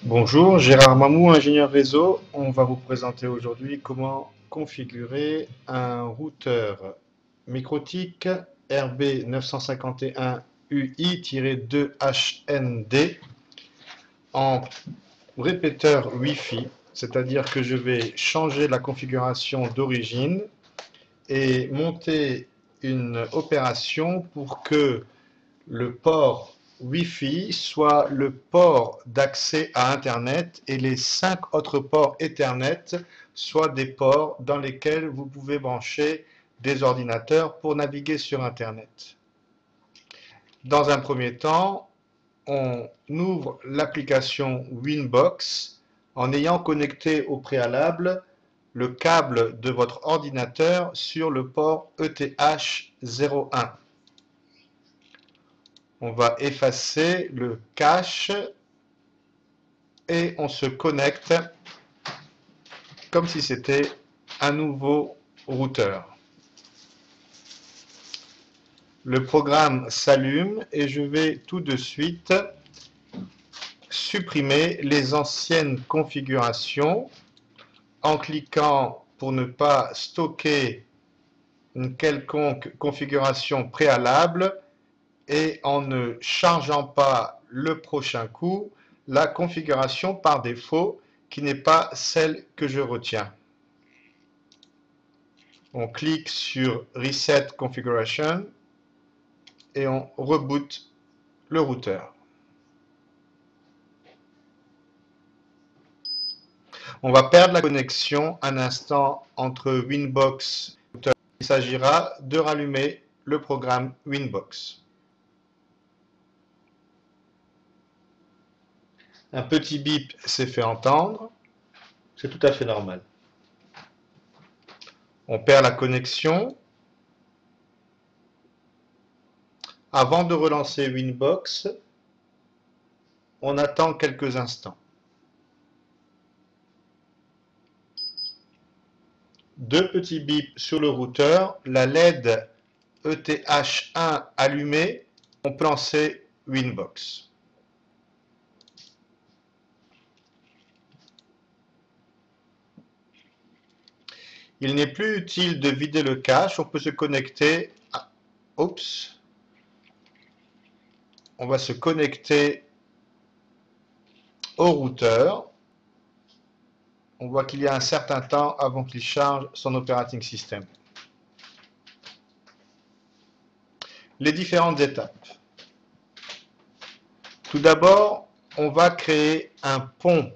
Bonjour, Gérard Mamou, ingénieur réseau. On va vous présenter aujourd'hui comment configurer un routeur Mikrotik RB951UI-2HND en répéteur Wi-Fi, c'est-à-dire que je vais changer la configuration d'origine et monter une opération pour que le port Wi-Fi soit le port d'accès à Internet et les 5 autres ports Ethernet soient des ports dans lesquels vous pouvez brancher des ordinateurs pour naviguer sur Internet. Dans un premier temps, on ouvre l'application Winbox en ayant connecté au préalable le câble de votre ordinateur sur le port ETH01. On va effacer le cache et on se connecte comme si c'était un nouveau routeur. Le programme s'allume et je vais tout de suite supprimer les anciennes configurations en cliquant pour ne pas stocker une quelconque configuration préalable et en ne chargeant pas le prochain coup la configuration par défaut qui n'est pas celle que je retiens. On clique sur Reset Configuration et on reboot le routeur. On va perdre la connexion un instant entre Winbox et le routeur. Il s'agira de rallumer le programme Winbox. Un petit bip s'est fait entendre, c'est tout à fait normal. On perd la connexion. Avant de relancer Winbox, on attend quelques instants. Deux petits bips sur le routeur, la LED ETH1 allumée, on peut lancer Winbox. Il n'est plus utile de vider le cache, on peut se connecter à... Oups. On va se connecter au routeur. On voit qu'il y a un certain temps avant qu'il charge son operating system. Les différentes étapes. Tout d'abord, on va créer un pont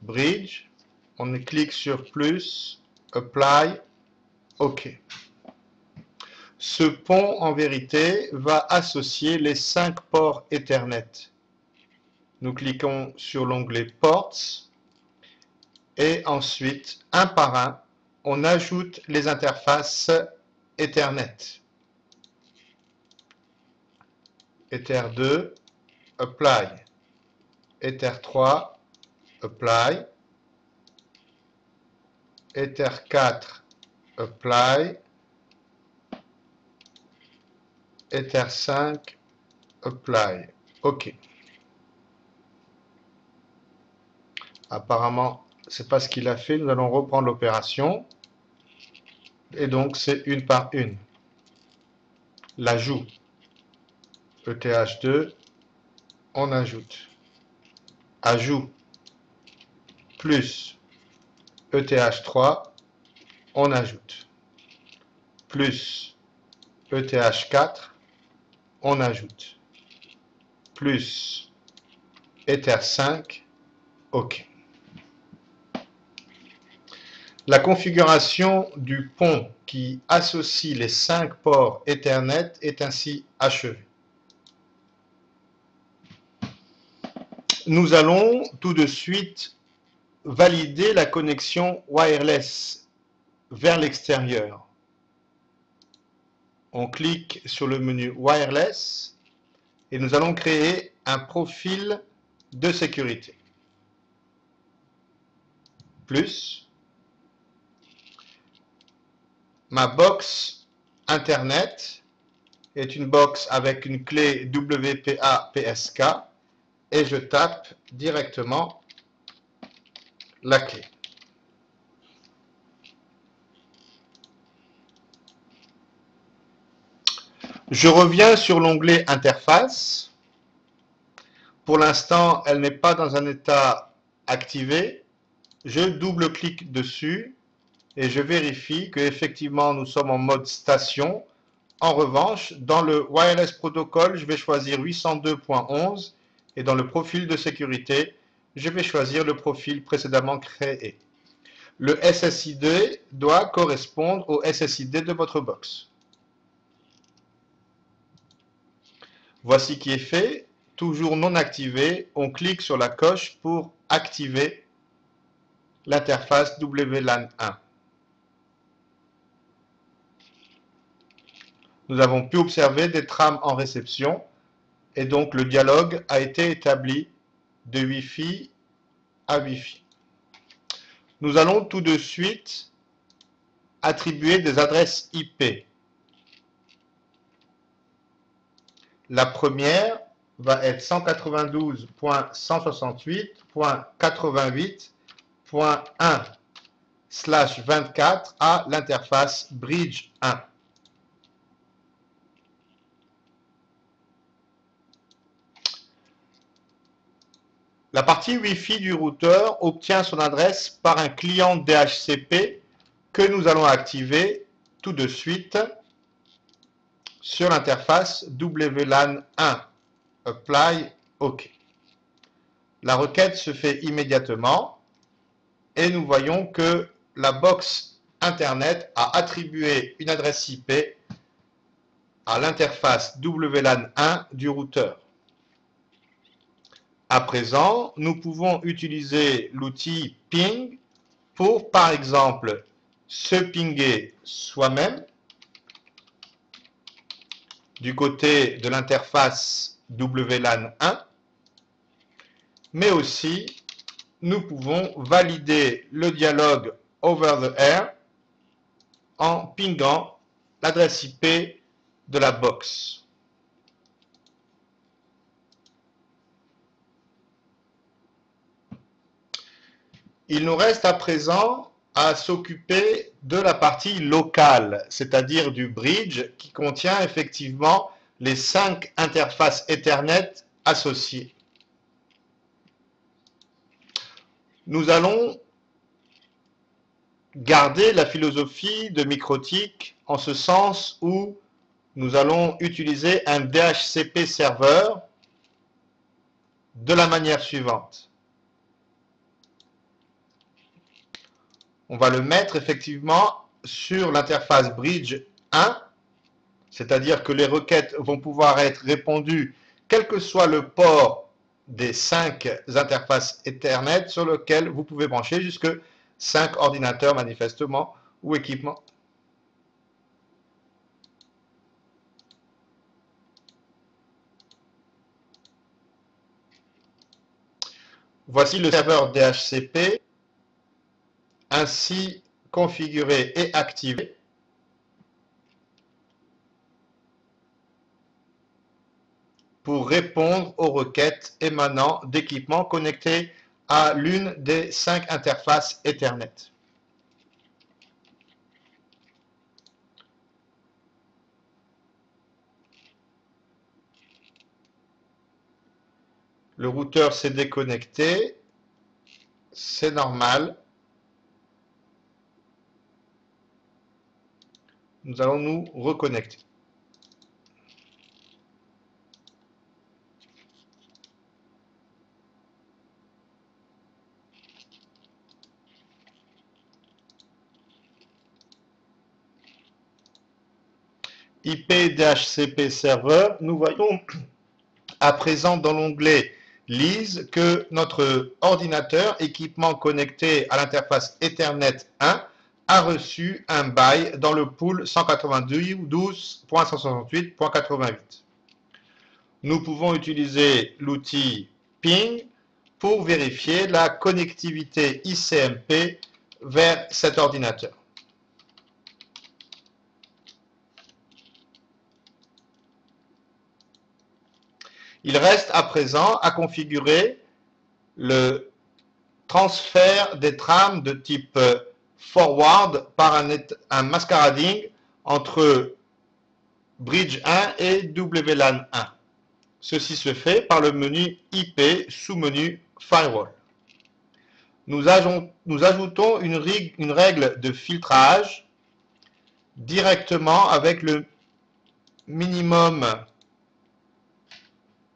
bridge. On clique sur plus, apply, OK. Ce pont, en vérité, va associer les 5 ports Ethernet. Nous cliquons sur l'onglet Ports et ensuite, un par un, on ajoute les interfaces Ethernet. Ether 2, Apply. Ether 3, Apply. Ether 4, Apply. Ether 5, Apply. OK. Apparemment, ce n'est pas ce qu'il a fait. Nous allons reprendre l'opération. Et donc, c'est une par une. L'ajout. ETH2, on ajoute. Ajout plus ETH3, on ajoute. Plus ETH4, on ajoute. Plus Ether5, OK. La configuration du pont qui associe les 5 ports Ethernet est ainsi achevée. Nous allons tout de suite valider la connexion wireless vers l'extérieur. On clique sur le menu wireless et nous allons créer un profil de sécurité. Plus ma box Internet est une box avec une clé WPA-PSK et je tape directement la clé. Je reviens sur l'onglet Interface. Pour l'instant, elle n'est pas dans un état activé. Je double-clique dessus et je vérifie que effectivement nous sommes en mode station. En revanche, dans le Wireless Protocol, je vais choisir 802.11 et dans le profil de sécurité, je vais choisir le profil précédemment créé. Le SSID doit correspondre au SSID de votre box. Voici qui est fait. Toujours non activé, on clique sur la coche pour activer l'interface WLAN 1. Nous avons pu observer des trames en réception et donc le dialogue a été établi de Wi-Fi à Wi-Fi. Nous allons tout de suite attribuer des adresses IP. La première va être 192.168.88.1/24 à l'interface Bridge 1. La partie Wi-Fi du routeur obtient son adresse par un client DHCP que nous allons activer tout de suite sur l'interface WLAN 1. Apply OK. La requête se fait immédiatement et nous voyons que la box Internet a attribué une adresse IP à l'interface WLAN 1 du routeur. À présent, nous pouvons utiliser l'outil ping pour, par exemple, se pinguer soi-même du côté de l'interface WLAN 1, mais aussi nous pouvons valider le dialogue over the air en pingant l'adresse IP de la box. Il nous reste à présent à s'occuper de la partie locale, c'est-à-dire du bridge qui contient effectivement les 5 interfaces Ethernet associées. Nous allons garder la philosophie de MikroTik en ce sens où nous allons utiliser un DHCP serveur de la manière suivante. On va le mettre effectivement sur l'interface Bridge 1, c'est-à-dire que les requêtes vont pouvoir être répondues quel que soit le port des 5 interfaces Ethernet sur lequel vous pouvez brancher jusque 5 ordinateurs manifestement ou équipements. Voici le serveur DHCP ainsi configuré et activé. Pour répondre aux requêtes émanant d'équipements connectés à l'une des 5 interfaces Ethernet. Le routeur s'est déconnecté, c'est normal. Nous allons nous reconnecter. IP DHCP serveur, nous voyons à présent dans l'onglet Lise que notre ordinateur, équipement connecté à l'interface Ethernet 1, a reçu un bail dans le pool 192.168.88. Nous pouvons utiliser l'outil ping pour vérifier la connectivité ICMP vers cet ordinateur. Il reste à présent à configurer le transfert des trames de type forward par un masquerading entre bridge 1 et WLAN 1. Ceci se fait par le menu IP sous-menu Firewall. Nous ajoutons une règle de filtrage directement avec le minimum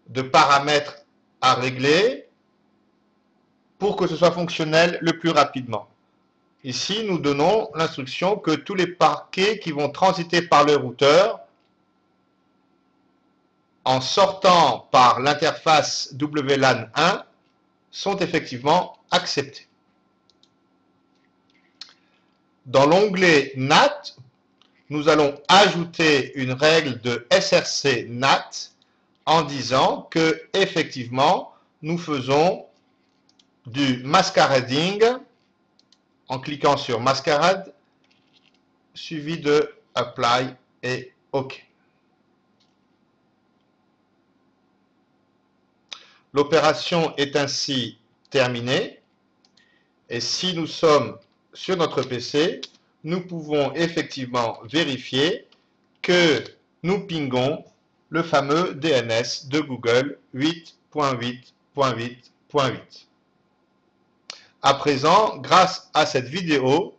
de paramètres à régler pour que ce soit fonctionnel le plus rapidement. Ici, nous donnons l'instruction que tous les paquets qui vont transiter par le routeur en sortant par l'interface WLAN 1 sont effectivement acceptés. Dans l'onglet NAT, nous allons ajouter une règle de SRC NAT en disant que effectivement nous faisons du masquerading en cliquant sur Masquerade suivi de Apply et OK. L'opération est ainsi terminée et si nous sommes sur notre PC, nous pouvons effectivement vérifier que nous pingons le fameux DNS de Google 8.8.8.8. À présent, grâce à cette vidéo,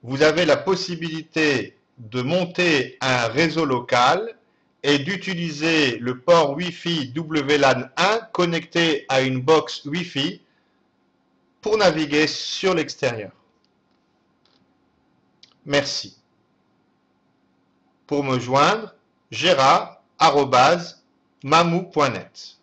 vous avez la possibilité de monter un réseau local et d'utiliser le port Wi-Fi WLAN 1 connecté à une box Wi-Fi pour naviguer sur l'extérieur. Merci. Pour me joindre, gérard@mamou.net.